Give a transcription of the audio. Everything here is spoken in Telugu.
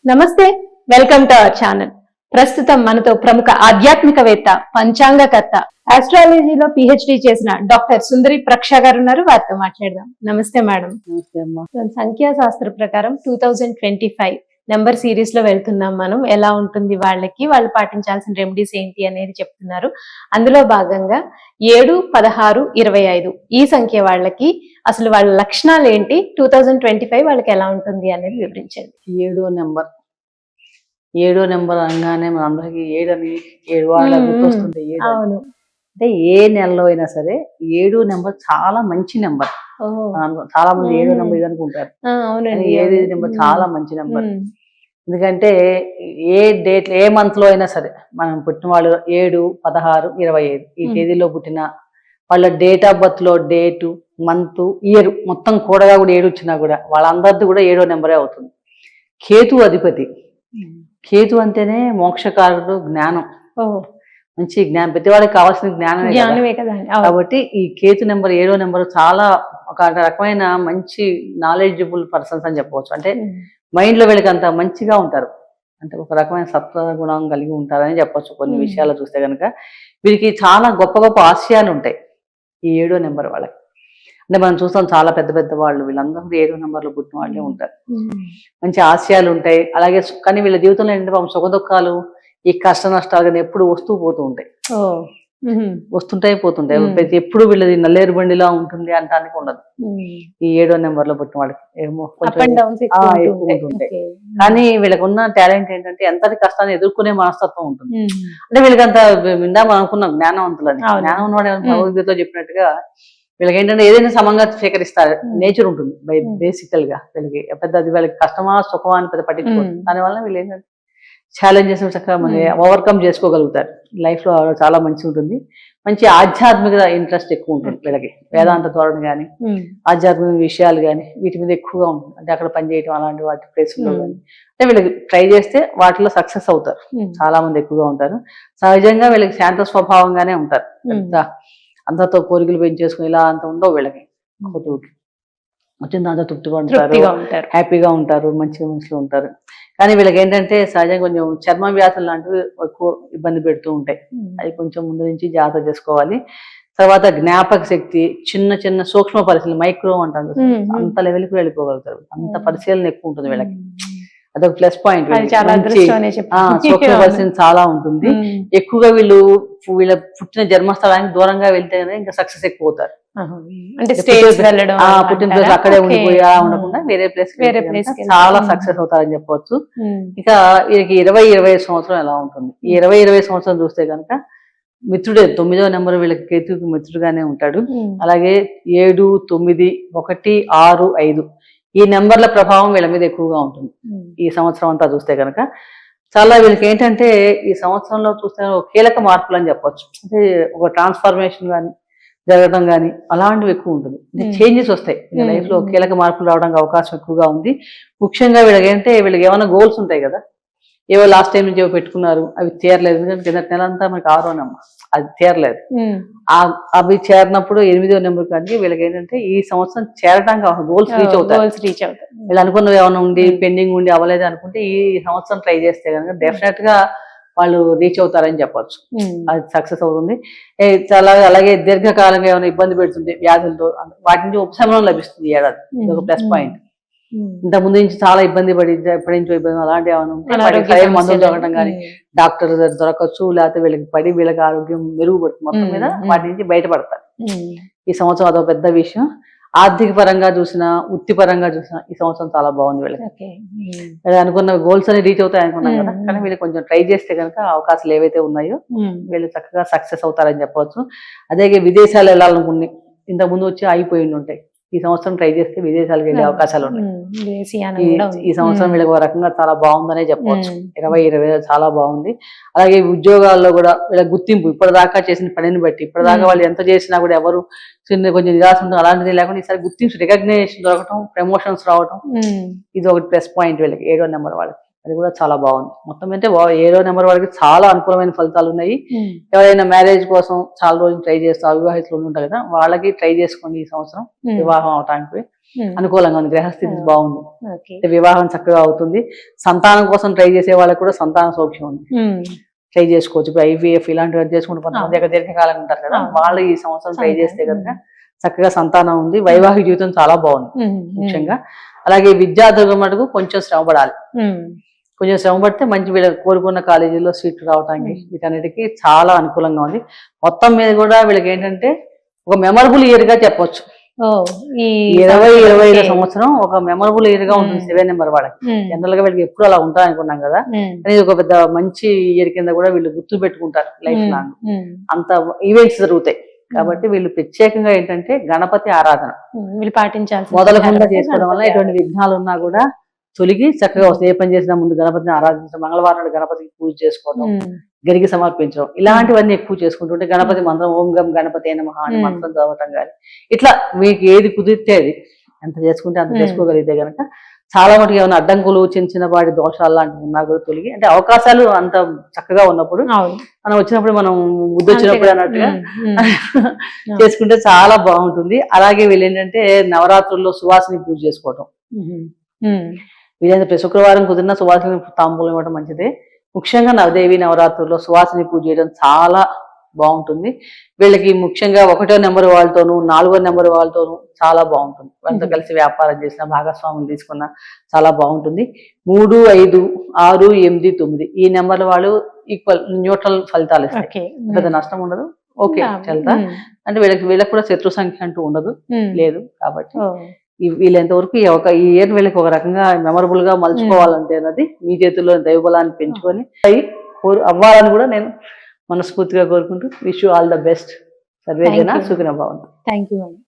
నమస్తే, వెల్కమ్ టు అవర్ ఛానల్. ప్రస్తుతం మనతో ప్రముఖ ఆధ్యాత్మికవేత్త, పంచాంగకర్త, ఆస్ట్రాలజీలో పిహెచ్డి చేసిన డాక్టర్ సుందరి ప్రక్ష గారు ఉన్నారు. వారితో మాట్లాడదాం. నమస్తే మేడం. సంఖ్యాశాస్త్ర ప్రకారం 2025 నెంబర్ సిరీస్ లో వెళ్తున్నాం మనం. ఎలా ఉంటుంది వాళ్ళకి, వాళ్ళు పాటించాల్సిన రెమెడీస్ ఏంటి అనేది చెప్తున్నారు. అందులో భాగంగా 7, 16, 25 ఈ సంఖ్య వాళ్ళకి అసలు వాళ్ళ లక్షణాలు ఏంటి, 2025 వాళ్ళకి ఎలా ఉంటుంది అనేది వివరించండి. ఏడో నెంబర్ అనగానే మన అందరికి 7 అని 7 వాళ్ళ గుర్తొస్తుంది. అవును, అంటే ఏ నెలలో అయినా సరే 7 నెంబర్ చాలా మంచి నెంబర్. చాలా మంది 7 నెంబర్ ఇది అనుకుంటారు. 7 నెంబర్ చాలా మంచి నెంబర్. ఎందుకంటే ఏ డేట్ ఏ మంత్ లో అయినా సరే మనం పుట్టిన వాళ్ళు 7, 16, 25 ఈ తేదీలో పుట్టిన వాళ్ళ డేట్ ఆఫ్ బర్త్ లో డేటు, మంత్, ఇయర్ మొత్తం కూడగా కూడా 7 వచ్చినా కూడా వాళ్ళందరిది కూడా 7వ నెంబరే అవుతుంది. కేతు అధిపతి. కేతు అంటేనే మోక్షకారుడు, జ్ఞానం, మంచి జ్ఞానం, ప్రతి వాళ్ళకి కావాల్సిన జ్ఞానమే కదా. కాబట్టి ఈ కేతు నెంబర్ 7వ నెంబర్ చాలా ఒక రకమైన మంచి నాలెడ్జబుల్ పర్సన్స్ అని చెప్పవచ్చు. అంటే మైండ్ లో వీళ్ళకి అంత మంచిగా ఉంటారు, అంటే ఒక రకమైన సత్వ గుణం కలిగి ఉంటారని చెప్పొచ్చు. కొన్ని విషయాలు చూస్తే కనుక వీరికి చాలా గొప్ప గొప్ప ఆశయాలు ఉంటాయి ఈ 7వ నెంబర్ వాళ్ళకి. అంటే మనం చూస్తాం చాలా పెద్ద పెద్ద వాళ్ళు వీళ్ళందరూ 7వ నెంబర్లో పుట్టిన వాళ్ళే ఉంటారు. మంచి ఆశయాలు ఉంటాయి. అలాగే కానీ వీళ్ళ జీవితంలో ఏంటంటే పాపం సుఖ దుఃఖాలు, ఈ కష్ట నష్టాలు కానీ ఎప్పుడు వస్తూ పోతూ ఉంటాయి, వస్తుంటాయి పోతుంటాయి. ప్రతి ఎప్పుడు వీళ్ళది నల్లేరు బండిలా ఉంటుంది అంటానికి ఉండదు ఈ 7వ నెంబర్లో పుట్టిన వాళ్ళకి. ఏమో ఎక్కువ ఉంటాయి. కానీ వీళ్ళకి ఉన్న టాలెంట్ ఏంటంటే ఎంతటి కష్టాన్ని ఎదుర్కొనే మనస్తత్వం ఉంటుంది. అంటే వీళ్ళకి అంత విందాం అనుకున్నాం జ్ఞానవంతులని. జ్ఞానం ఉన్నవాడు భగవద్గీతలో చెప్పినట్టుగా వీళ్ళకి ఏంటంటే ఏదైనా సమంగా స్వీకరిస్తారు. నేచర్ ఉంటుంది బేసికల్ గా వీళ్ళకి. పెద్ద అది వీళ్ళకి కష్టమా సుఖమా అని పెద్ద పట్టించుకోరు. దానివల్ల వీళ్ళు ఏంటంటే ఛాలెంజెస్ చక్కగా మళ్ళీ ఓవర్కమ్ చేసుకోగలుగుతారు. లైఫ్ లో చాలా మంచి ఉంటుంది. మంచి ఆధ్యాత్మిక ఇంట్రెస్ట్ ఎక్కువ ఉంటుంది వీళ్ళకి. వేదాంత ధోరణి కానీ, ఆధ్యాత్మిక విషయాలు కానీ వీటి మీద ఎక్కువగా ఉంటుంది. అంటే అక్కడ పనిచేయటం అలాంటి వాటి ప్లేస్లో కానీ అంటే వీళ్ళకి ట్రై చేస్తే వాటిలో సక్సెస్ అవుతారు. చాలా మంది ఎక్కువగా ఉంటారు. సహజంగా వీళ్ళకి శాంత స్వభావంగానే ఉంటారు. అందరితో కోరికలు పెంచేసుకుని ఇలా అంత ఉండవు వీళ్ళకి. వచ్చిన దాంతో తృప్తిగా ఉంటారు, హ్యాపీగా ఉంటారు, మంచిగా మనుషులు ఉంటారు. కానీ వీళ్ళకి ఏంటంటే సహజంగా కొంచెం చర్మ వ్యాధులు లాంటివి ఎక్కువ ఇబ్బంది పెడుతూ ఉంటాయి. అది కొంచెం ముందు నుంచి జాగ్రత్త చేసుకోవాలి. తర్వాత జ్ఞాపక శక్తి, చిన్న చిన్న సూక్ష్మ పరిశీలన, మైక్రో అంటారు, అంత లెవెల్కి వెళ్ళిపోగలుగుతారు. అంత పరిశీలన ఎక్కువ ఉంటుంది వీళ్ళకి. అదొక ప్లస్ పాయింట్. సూక్ష్మ పరిశీలన చాలా ఉంటుంది. ఎక్కువగా వీళ్ళ పుట్టిన జన్మస్థలానికి దూరంగా వెళ్తే ఇంకా సక్సెస్ ఎక్కువ అవుతారు. పుట్టిన ప్లేస్ అక్కడే ఉండిపోయా ఉండకుండా వేరే ప్లేస్ చాలా సక్సెస్ అవుతారని చెప్పవచ్చు. ఇక వీరికి 20-25 సంవత్సరం ఎలా ఉంటుంది? ఈ 20-25 సంవత్సరం చూస్తే కనుక మిత్రుడే 9వ నెంబర్ వీళ్ళకి కేతుకి మిత్రుడుగానే ఉంటాడు. అలాగే 7, 9, 1, 6, 5 ఈ నెంబర్ల ప్రభావం వీళ్ళ మీద ఎక్కువగా ఉంటుంది ఈ సంవత్సరం అంతా చూస్తే కనుక. చాలా వీళ్ళకి ఏంటంటే ఈ సంవత్సరంలో చూస్తే కీలక మార్పులు అని చెప్పొచ్చు. అంటే ఒక ట్రాన్స్ఫర్మేషన్ కానీ జరగడం కానీ అలాంటివి ఎక్కువ ఉంటుంది. చేంజెస్ వస్తాయి లైఫ్ లో, కీలక మార్పులు రావడానికి అవకాశం ఎక్కువగా ఉంది. ముఖ్యంగా వీళ్ళకి ఏమైనా గోల్స్ ఉంటాయి కదా, ఏవో లాస్ట్ టైం నుంచి ఏవో పెట్టుకున్నారు, అవి తీరలేదు. ఎందుకంటే కింద నెల అంతా మనకి 6వ నెంబర్, అది తీరలేదు. అవి చేరినప్పుడు 8వ నెంబర్ కానీ వీళ్ళకి ఏంటంటే ఈ సంవత్సరం చేరడానికి గోల్స్ రీచ్ అవుతారు. వీళ్ళు అనుకున్నవి ఏమైనా ఉండి పెండింగ్ ఉండి అవ్వలేదు అనుకుంటే ఈ సంవత్సరం ట్రై చేస్తే కనుక డెఫినెట్ గా వాళ్ళు రీచ్ అవుతారని చెప్పొచ్చు. అది సక్సెస్ అవుతుంది. అలాగే దీర్ఘకాలంగా ఏమైనా ఇబ్బంది పెడుతుంది వ్యాధులతో, వాటి నుంచి ఉపశమనం లభిస్తుంది ఏడాది. ఇది ఒక ప్లస్ పాయింట్. ఇంత ముందు నుంచి చాలా ఇబ్బంది పడి ఎప్పటి నుంచో ఇబ్బంది అలాంటివి ఏమైనా ఉంటే మందులు దొరకడం కానీ, డాక్టర్ దొరకచ్చు, లేకపోతే వీళ్ళకి ఆరోగ్యం మెరుగుపడుతుంది. మొత్తం మీద వాటి నుంచి బయటపడతారు. ఈ సంవత్సరం అదొక పెద్ద విషయం. ఆర్థిక పరంగా చూసినా, వృత్తిపరంగా చూసినా ఈ సంవత్సరం చాలా బాగుంది వీళ్ళకి. అనుకున్న గోల్స్ అని రీచ్ అవుతాయి అనుకున్నాం కదా, కానీ వీళ్ళు కొంచెం ట్రై చేస్తే కనుక అవకాశాలు ఏవైతే ఉన్నాయో వీళ్ళు చక్కగా సక్సెస్ అవుతారని చెప్పవచ్చు. అదే విదేశాలు వెళ్ళాలనుకుని ఇంతకు ముందు వచ్చి ఆగిపోయి ఉంటాయి, ఈ సంవత్సరం ట్రై చేస్తే విదేశాలకు వెళ్ళే అవకాశాలు ఉన్నాయి. ఈ సంవత్సరం వీళ్ళకి ఒక రకంగా చాలా బాగుందనే చెప్పవచ్చు. 20-20 చాలా బాగుంది. అలాగే ఉద్యోగాల్లో కూడా వీళ్ళ గుర్తింపు, ఇప్పటిదాకా చేసిన పనిని బట్టి, ఇప్పటిదాకా వాళ్ళు ఎంత చేసినా కూడా ఎవరు కొంచెం నిరాశ ఉంటుంది, అలాంటిది లేకుండా ఈసారి గుర్తింపు, రికగ్నేషన్ దొరకటం, ప్రమోషన్స్ రావటం, ఇది ఒకటి ప్లస్ పాయింట్ వీళ్ళకి 7వ నెంబర్ వాళ్ళకి. అది కూడా చాలా బాగుంది. మొత్తం అంటే 7వ నెంబర్ వాళ్ళకి చాలా అనుకూలమైన ఫలితాలు ఉన్నాయి. ఎవరైనా మ్యారేజ్ కోసం చాలా రోజులు ట్రై చేస్తూ అవివాహితులు ఉంటారు కదా, వాళ్ళకి ట్రై చేసుకోండి ఈ సంవత్సరం వివాహం అవటానికి. అనుకూలంగా ఉంది, గ్రహస్థితి బాగుంది, ఓకే. అంటే వివాహం చక్కగా అవుతుంది. సంతానం కోసం ట్రై చేసే వాళ్ళకి కూడా సంతాన సౌఖ్యం ఉంది, ట్రై చేసుకోవచ్చు. ఇప్పుడు IVF ఇలాంటివి చేసుకుంటే కొంతమంది దగ్గర దీర్ఘకాలం ఉంటారు కదా, వాళ్ళు ఈ సంవత్సరం ట్రై చేస్తే కనుక చక్కగా సంతానం ఉంది. వైవాహిక జీవితం చాలా బాగుంది ముఖ్యంగా. అలాగే విద్యార్థుల మటుకు కొంచెం శ్రమ పడాలి, కొంచెం శ్రమ పడితే మంచి వీళ్ళకి కోరుకున్న కాలేజీలో సీట్లు రావడానికి వీటన్నిటికీ చాలా అనుకూలంగా ఉంది. మొత్తం మీద కూడా వీళ్ళకి ఏంటంటే ఒక మెమరబుల్ ఇయర్ గా చెప్పొచ్చు. ఈ 20-25 సంవత్సరం ఒక మెమరబుల్ ఇయర్ గా ఉంటుంది 7 నెంబర్ వాళ్ళకి. జనరల్ గా వీళ్ళకి ఎప్పుడు అలా ఉంటా అనుకున్నాం కదా, అనేది ఒక పెద్ద మంచి ఇయర్ కింద కూడా వీళ్ళు గుర్తు పెట్టుకుంటారు లైఫ్ లాంగ్. అంత ఈవెంట్స్ జరుగుతాయి కాబట్టి వీళ్ళు ప్రత్యేకంగా ఏంటంటే గణపతి ఆరాధన వీళ్ళు పాటించాల్సి మొదలకుండా చేసుకోవడం వల్ల ఎటువంటి విఘ్నాలు ఉన్నా కూడా తొలగి చక్కగా వస్తాయి. ఏ పని చేసినా ముందు గణపతిని ఆరాధించడం, మంగళవారం నాడు గణపతికి పూజ చేసుకోవడం, గరికి సమర్పించడం, ఇలాంటివన్నీ ఎక్కువ చేసుకుంటుంటే గణపతి మంత్రం ఓం గం గణపతి నమః అని మంత్రం చదవటం కానీ ఇట్లా మీకు ఏది కుదిరితే అది ఎంత చేసుకుంటే అంత చేసుకోగలిగితే గనక చాలా మటుకు ఏమైనా అడ్డంకులు చిన్న వాటి దోషాలు లాంటివి ఉన్నా కూడా తొలగి, అంటే అవకాశాలు అంత చక్కగా ఉన్నప్పుడు మనం వచ్చినప్పుడు మనం ముద్దు వచ్చినప్పుడు అన్నట్టుగా చేసుకుంటే చాలా బాగుంటుంది. అలాగే వీళ్ళు ఏంటంటే నవరాత్రుల్లో సువాసిని పూజ చేసుకోవటం, వీలైతే శుక్రవారం కుదిరిన సువాసిని తాంబూలం ఇవ్వడం మంచిదే. ముఖ్యంగా నవదేవి నవరాత్రుల్లో సువాసిని పూజ చేయడం చాలా బాగుంటుంది. వీళ్ళకి ముఖ్యంగా 1వ నెంబర్ వాళ్ళతోనూ 4వ నెంబర్ వాళ్ళతోనూ చాలా బాగుంటుంది. వాళ్ళతో కలిసి వ్యాపారం చేసిన, భాగస్వాములు తీసుకున్న చాలా బాగుంటుంది. 3, 5, 6, 8, 9 ఈ నెంబర్ల వాళ్ళు ఈక్వల్ న్యూట్రల్ ఫలితాలు ఇస్తాయి, పెద్ద నష్టం ఉండదు. ఓకే చల్తా, అంటే వీళ్ళకి కూడా శత్రు సంఖ్య అంటూ ఉండదు, లేదు. కాబట్టి వీళ్ళంత వరకు ఈ ఇయర్ వీళ్ళకి ఒక రకంగా మెమరబుల్ గా మలుచుకోవాలంటే అన్నది మీ చేతుల్లో దైవబలాన్ని పెంచుకొని అవ్వాలని కూడా నేను మనస్ఫూర్తిగా కోరుకుంటూ wish you all the best. Survey జన సుఖినో భవంతు. Thank you.